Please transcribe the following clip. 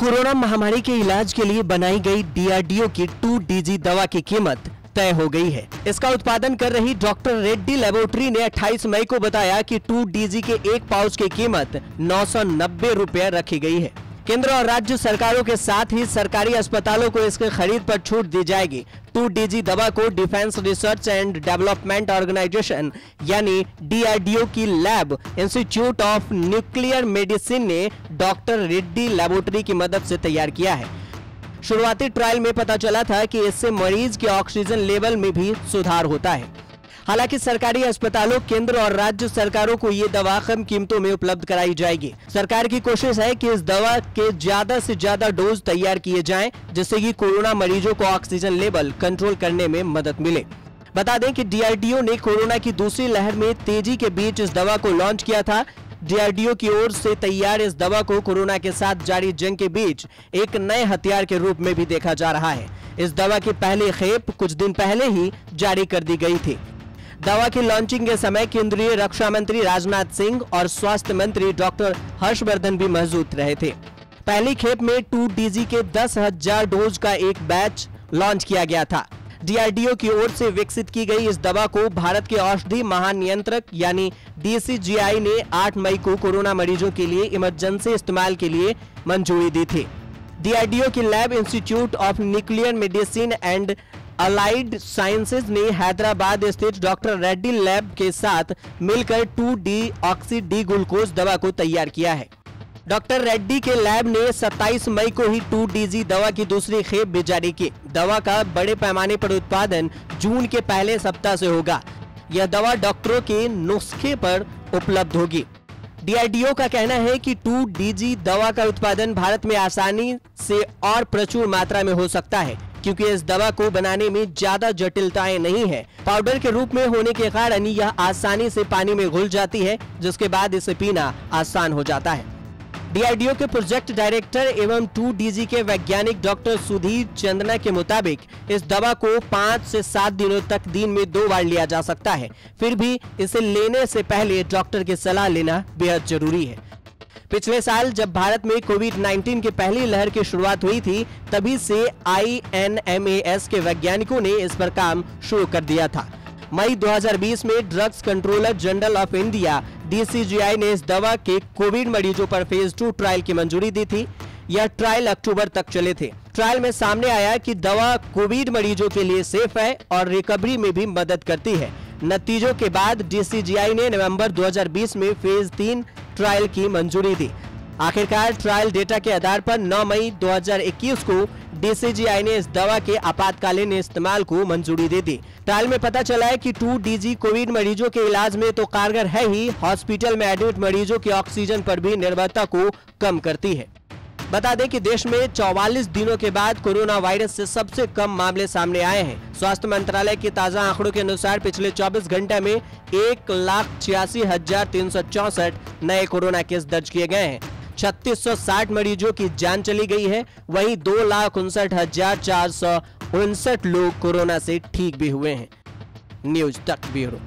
Corona महामारी के इलाज के लिए बनाई गई DRDO की 2DG दवा की कीमत तय हो गई है। इसका उत्पादन कर रही डॉक्टर रेड्डी लेबोरेटरी ने 28 मई को बताया कि 2DG के एक पाउच की कीमत 990 रुपए रखी गई है। केंद्र और राज्य सरकारों के साथ ही सरकारी अस्पतालों को इसके खरीद पर छूट दी जाएगी। 2DG दवा को defence research and development organisation यानी DRDO की lab institute of nuclear medicine ने डॉक्टर रेड्डी लेबोरेटरी की मदद से तैयार किया है। शुरुआती ट्रायल में पता चला था कि इससे मरीज के ऑक्सीजन लेवल में भी सुधार होता है। हालांकि सरकारी अस्पतालों, केंद्र और राज्य सरकारों को ये दवा कम कीमतों में उपलब्ध कराई जाएगी। सरकार की कोशिश है कि इस दवा के ज्यादा से ज्यादा डोज तैयार किए जाएं, जिससे कि कोरोना मरीजों को ऑक्सीजन लेवल कंट्रोल करने में मदद मिले। बता दें कि DRDO ने कोरोना की दूसरी लहर में तेजी के बीच इस दवा को लॉन्च किया था। DRDO की ओर से तैयार इस दवा को कोरोना के साथ जारी जंग के बीच एक नए हथियार के रूप में भी देखा जा रहा है। इस दवा की पहली खेप कुछ दिन पहले ही जारी कर दी गई थी। दवा की लॉन्चिंग के समय केंद्रीय रक्षा मंत्री राजनाथ सिंह और स्वास्थ्य मंत्री डॉक्टर हर्षवर्धन भी मौजूद रहे थे। पहली खेप में 2DG के 10,000 डोज का एक बैच लॉन्च किया गया था। DRDO की ओर से विकसित की गई इस दवा को भारत के औषधि महानियंत्रक यानी DCGI ने 8 मई को कोरोना मरीजों के लिए इमरजेंसी इस्तेमाल के लिए मंजूरी दी थी। DRDO की lab institute of nuclear medicine and allied sciences ने हैदराबाद स्थित डॉक्टर रेड्डी लैब के साथ मिलकर 2-डीऑक्सी डी ग्लूकोज दवा को तैयार किया है। डॉक्टर रेड्डी के लैब ने 27 मई को ही 2DG दवा की दूसरी खेप भी जारी की। दवा का बड़े पैमाने पर उत्पादन जून के पहले सप्ताह से होगा। यह दवा डॉक्टरों के नुस्खे पर उपलब्ध होगी। DRDO का कहना है कि 2DG दवा का उत्पादन भारत में आसानी से और प्रचुर मात्रा में हो सकता है, क्योंकि इस दवा को बनाने में ज्यादा जटिलताएं नहीं है। पाउडर के रूप में होने के कारण यह आसानी से पानी में घुल जाती है, जिसके बाद इसे पीना आसान हो जाता है। DRDO के प्रोजेक्ट डायरेक्टर एवं 2DG के वैज्ञानिक डॉक्टर सुधीर चंदना के मुताबिक इस दवा को 5 से 7 दिनों तक दिन में 2 बार लिया जा सकता है। फिर भी इसे लेने से पहले डॉक्टर की सलाह लेना बेहद जरूरी है। पिछले साल जब भारत में कोविड-19 की पहली लहर की शुरुआत हुई थी, तभी से INMAS के वैज्ञानिकों ने इस पर काम शुरू कर दिया था। मई 2020 में drugs controller general of India DCGI ने इस दवा के कोविड मरीजों पर फेज 2 ट्रायल की मंजूरी दी थी। यह ट्रायल अक्टूबर तक चले थे। ट्रायल में सामने आया कि दवा कोविड मरीजों के लिए सेफ है और रिकवरी में भी मदद करती है। नतीजों के बाद DCGI ने नवंबर 2020 में फेज 3 ट्रायल की मंजूरी दी। आखिरकार ट्रायल डेटा के आधार पर 9 मई 2021 को DCGI ने इस दवा के आपातकालीन इस्तेमाल को मंजूरी दे दी। ट्रायल में पता चला है कि 2DG कोविड मरीजों के इलाज में तो कारगर है ही, हॉस्पिटल में एडमिट मरीजों की ऑक्सीजन पर भी निर्भरता को कम करती है। बता दें कि देश में 44 दिनों के बाद कोरोना वायरस से सबसे कम मामले सामने आए हैं। स्वास्थ्य मंत्रालय के ताजा आंकड़ों के अनुसार पिछले 24 घंटे में 1,86,364 नए कोरोना केस दर्ज किए गए हैं। 3660 मरीजों की जान चली गई है। वहीं 2,59,459 लोग कोरोना से ठीक भी हुए हैं। न्यूज तक ब्यूरो।